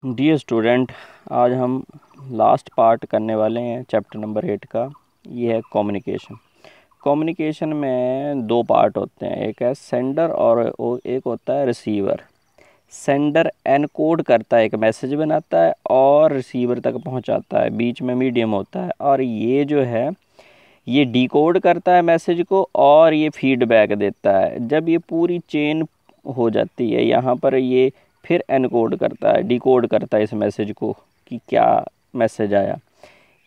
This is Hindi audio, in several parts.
डियर स्टूडेंट, आज हम लास्ट पार्ट करने वाले हैं चैप्टर नंबर 8 का। ये है कम्युनिकेशन। कम्युनिकेशन में दो पार्ट होते हैं, एक है सेंडर और एक होता है रिसीवर। सेंडर एनकोड करता है, एक मैसेज बनाता है और रिसीवर तक पहुंचाता है, बीच में मीडियम होता है। और ये जो है ये डिकोड करता है मैसेज को और ये फीडबैक देता है। जब ये पूरी चेन हो जाती है यहाँ पर, ये फिर एनकोड करता है, डिकोड करता है इस मैसेज को कि क्या मैसेज आया।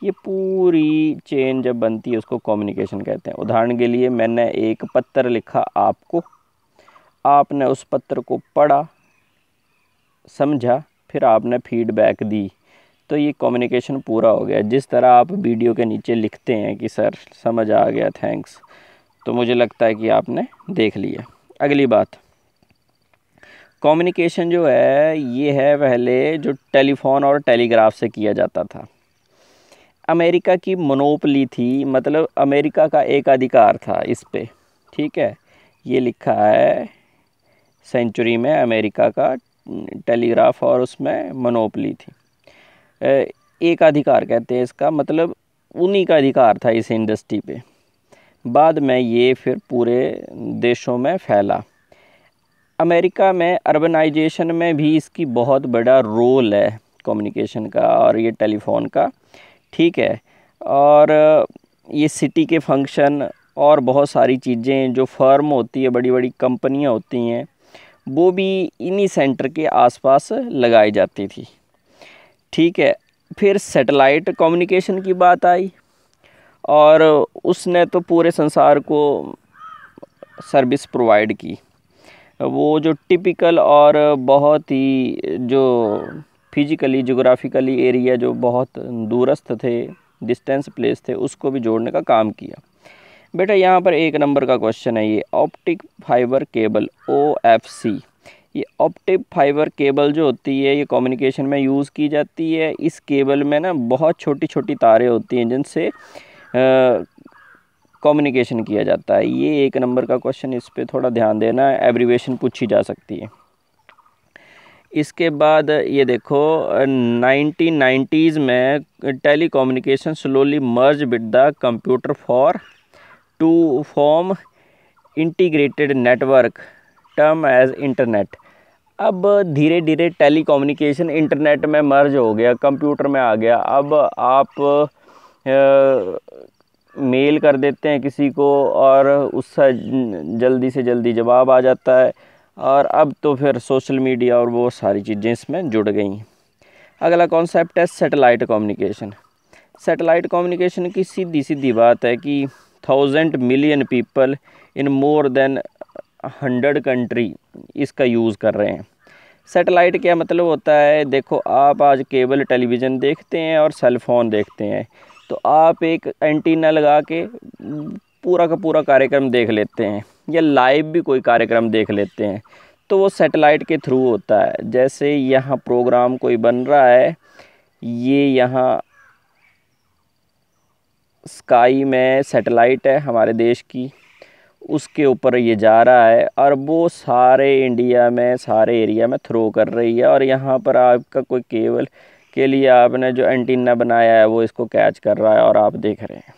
ये पूरी चेन जब बनती है उसको कम्युनिकेशन कहते हैं। उदाहरण के लिए, मैंने एक पत्र लिखा आपको, आपने उस पत्र को पढ़ा, समझा, फिर आपने फीडबैक दी, तो ये कम्युनिकेशन पूरा हो गया। जिस तरह आप वीडियो के नीचे लिखते हैं कि सर समझ आ गया, थैंक्स, तो मुझे लगता है कि आपने देख लिया। अगली बात, कम्युनिकेशन जो है ये है पहले जो टेलीफोन और टेलीग्राफ से किया जाता था। अमेरिका की मोनोपली थी, मतलब अमेरिका का एक अधिकार था इस पे, ठीक है। ये लिखा है सेंचुरी में अमेरिका का टेलीग्राफ और उसमें मोनोपली थी। एक अधिकार कहते हैं इसका, मतलब उन्हीं का अधिकार था इस इंडस्ट्री पे। बाद में ये फिर पूरे देशों में फैला। अमेरिका में अर्बनाइजेशन में भी इसकी बहुत बड़ा रोल है कम्युनिकेशन का और ये टेलीफोन का, ठीक है। और ये सिटी के फंक्शन और बहुत सारी चीज़ें जो फर्म होती है, बड़ी बड़ी कंपनियां होती हैं, वो भी इन्हीं सेंटर के आसपास लगाई जाती थी, ठीक है। फिर सैटेलाइट कम्युनिकेशन की बात आई और उसने तो पूरे संसार को सर्विस प्रोवाइड की। वो जो टिपिकल और बहुत ही जो फिजिकली जोग्राफिकली एरिया जो बहुत दूरस्थ थे, डिस्टेंस प्लेस थे, उसको भी जोड़ने का काम किया। बेटा यहाँ पर एक नंबर का क्वेश्चन है, ये ऑप्टिक फाइबर केबल OFC। ये ऑप्टिक फाइबर केबल जो होती है ये कम्युनिकेशन में यूज़ की जाती है। इस केबल में ना बहुत छोटी छोटी तारें होती हैं जिनसे कम्युनिकेशन किया जाता है। ये एक नंबर का क्वेश्चन, इस पे थोड़ा ध्यान देना, एब्रीवेशन पूछी जा सकती है। इसके बाद ये देखो 1990s में telecommunication slowly merge with the computer for to form integrated network term as internet. अब धीरे धीरे टेली कम्युनिकेशन इंटरनेट में मर्ज हो गया, कंप्यूटर में आ गया। अब आप मेल कर देते हैं किसी को और उससे जल्दी से जल्दी जवाब आ जाता है। और अब तो फिर सोशल मीडिया और वो सारी चीज़ें इसमें जुड़ गई। अगला कॉन्सेप्ट है सैटेलाइट कम्युनिकेशन। सैटेलाइट कम्युनिकेशन की सीधी सीधी बात है कि 1000 million people in more than 100 country इसका यूज़ कर रहे हैं। सैटेलाइट क्या मतलब होता है, देखो आप आज केबल टेलीविज़न देखते हैं और सेल फ़ोन देखते हैं, तो आप एक एंटीना लगा के पूरा का पूरा कार्यक्रम देख लेते हैं या लाइव भी कोई कार्यक्रम देख लेते हैं, तो वो सैटेलाइट के थ्रू होता है। जैसे यहाँ प्रोग्राम कोई बन रहा है, ये यहाँ स्काई में सैटेलाइट है हमारे देश की, उसके ऊपर ये जा रहा है और वो सारे इंडिया में सारे एरिया में थ्रो कर रही है। और यहाँ पर आपका कोई केबल के लिए आपने जो एंटीना बनाया है वो इसको कैच कर रहा है और आप देख रहे हैं।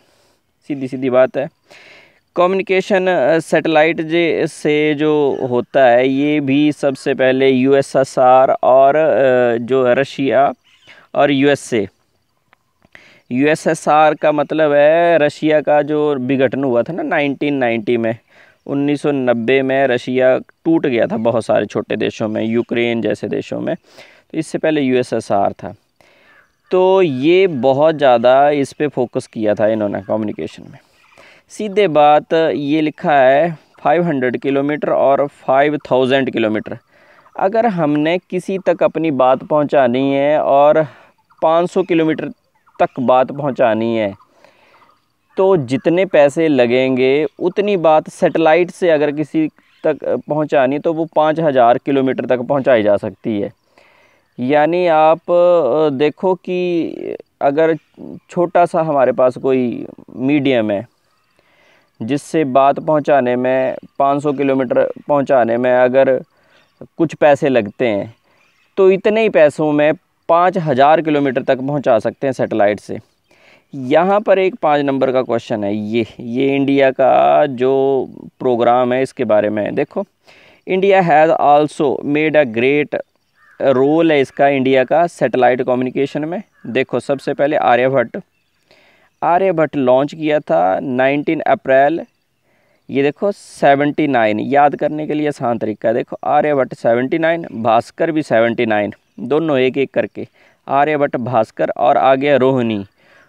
सीधी सीधी बात है। कम्युनिकेशन सैटेलाइट से जो होता है ये भी सबसे पहले USSR और जो रशिया और USA। USSR का मतलब है रशिया का जो विघटन हुआ था ना 1990 में, 1990 में रशिया टूट गया था बहुत सारे छोटे देशों में, यूक्रेन जैसे देशों में। तो इससे पहले USSR था। तो ये बहुत ज़्यादा इस पे फोकस किया था इन्होंने कम्युनिकेशन में। सीधे बात ये लिखा है 500 किलोमीटर और 5000 किलोमीटर। अगर हमने किसी तक अपनी बात पहुंचानी है और 500 किलोमीटर तक बात पहुंचानी है, तो जितने पैसे लगेंगे उतनी बात सैटेलाइट से अगर किसी तक पहुंचानी तो वो 5000 किलोमीटर तक पहुंचाई जा सकती है। यानी आप देखो कि अगर छोटा सा हमारे पास कोई मीडियम है जिससे बात पहुंचाने में 500 किलोमीटर पहुंचाने में अगर कुछ पैसे लगते हैं, तो इतने ही पैसों में 5000 किलोमीटर तक पहुंचा सकते हैं सैटेलाइट से। यहाँ पर एक 5 नंबर का क्वेश्चन है, ये इंडिया का जो प्रोग्राम है इसके बारे में देखो। India has also made a great role है इसका, इंडिया का सैटेलाइट कम्युनिकेशन में। देखो सबसे पहले आर्यभट्ट लॉन्च किया था 19 अप्रैल, ये देखो 79, याद करने के लिए आसान तरीका है। देखो आर्यभट्ट 79, भास्कर भी 79, दोनों एक एक करके, आर्यभट्ट भास्कर, और आ गया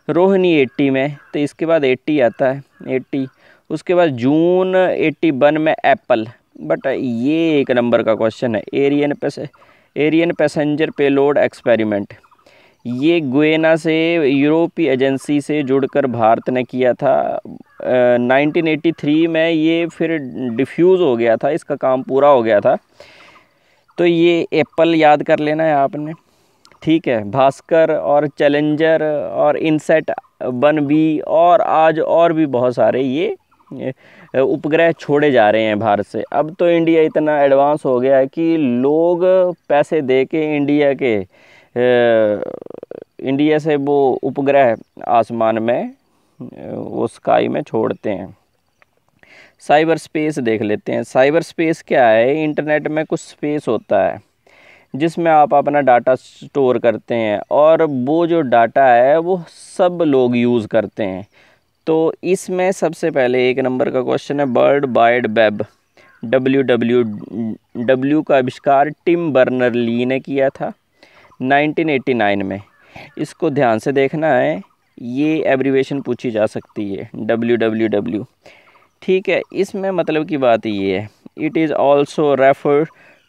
रोहिणी 80 में, तो इसके बाद 80 आता है 80। उसके बाद जून 81 में एप्पल। बट ये 1 नंबर का क्वेश्चन है, एरियन पैसेंजर पेलोड एक्सपेरिमेंट। ये गुएना से यूरोपीय एजेंसी से जुड़कर भारत ने किया था 1983 में। ये फिर डिफ्यूज़ हो गया था, इसका काम पूरा हो गया था। तो ये एप्पल याद कर लेना है आपने, ठीक है। भास्कर और चैलेंजर और इनसेट 1B और आज और भी बहुत सारे ये उपग्रह छोड़े जा रहे हैं भारत से। अब तो इंडिया इतना एडवांस हो गया है कि लोग पैसे दे के इंडिया से वो उपग्रह आसमान में, वो स्काई में छोड़ते हैं। साइबर स्पेस देख लेते हैं। साइबर स्पेस क्या है? इंटरनेट में कुछ स्पेस होता है जिसमें आप अपना डाटा स्टोर करते हैं, और वो जो डाटा है वो सब लोग यूज़ करते हैं। तो इसमें सबसे पहले 1 नंबर का क्वेश्चन है, वर्ल्ड वाइड वेब, WWW का आविष्कार टिम बर्नर-ली ने किया था 1989 में। इसको ध्यान से देखना है, ये एब्रीवेशन पूछी जा सकती है WWW, ठीक है। इसमें मतलब की बात ये है, it is also refer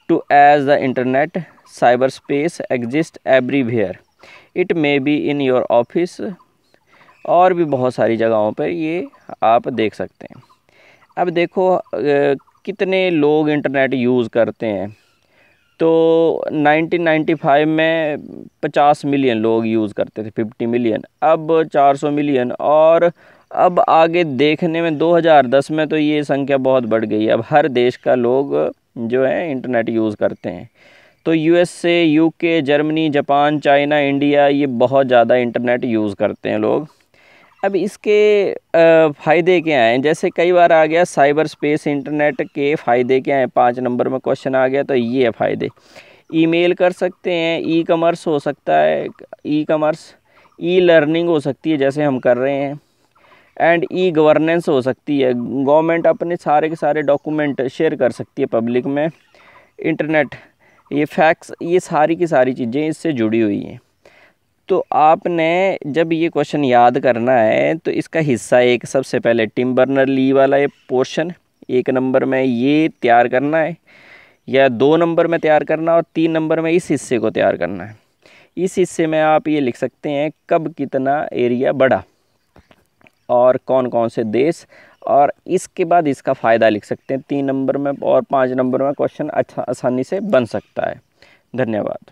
to as the internet, cyber space exist everywhere, it may be in your office, और भी बहुत सारी जगहों पर ये आप देख सकते हैं। अब देखो कितने लोग इंटरनेट यूज़ करते हैं। तो 1995 में 50 मिलियन लोग यूज़ करते थे, 50 मिलियन, अब 400 मिलियन, और अब आगे देखने में 2010 में तो ये संख्या बहुत बढ़ गई है। अब हर देश का लोग जो है इंटरनेट यूज़ करते हैं। तो USA, UK, Germany, Japan, China, India, ये बहुत ज़्यादा इंटरनेट यूज़ करते हैं लोग। अब इसके फ़ायदे क्या हैं? जैसे कई बार आ गया साइबर स्पेस, इंटरनेट के फ़ायदे क्या हैं, 5 नंबर में क्वेश्चन आ गया, तो ये है फ़ायदे। ईमेल कर सकते हैं, ई-कॉमर्स हो सकता है, ई-कॉमर्स, ई-लर्निंग हो सकती है जैसे हम कर रहे हैं, एंड ई-गवर्नेंस हो सकती है, गवर्नमेंट अपने सारे के सारे डॉक्यूमेंट शेयर कर सकती है पब्लिक में। इंटरनेट, ये फैक्स, ये सारी की सारी चीज़ें इससे जुड़ी हुई हैं। तो आपने जब ये क्वेश्चन याद करना है तो इसका हिस्सा एक सबसे पहले टिम बर्नर-ली वाला ये पोर्शन 1 नंबर में ये तैयार करना है, या 2 नंबर में तैयार करना, और 3 नंबर में इस हिस्से को तैयार करना है। इस हिस्से में आप ये लिख सकते हैं कब कितना एरिया बढ़ा और कौन कौन से देश, और इसके बाद इसका फ़ायदा लिख सकते हैं 3 नंबर में, और 5 नंबर में क्वेश्चन अच्छा आसानी से बन सकता है। धन्यवाद।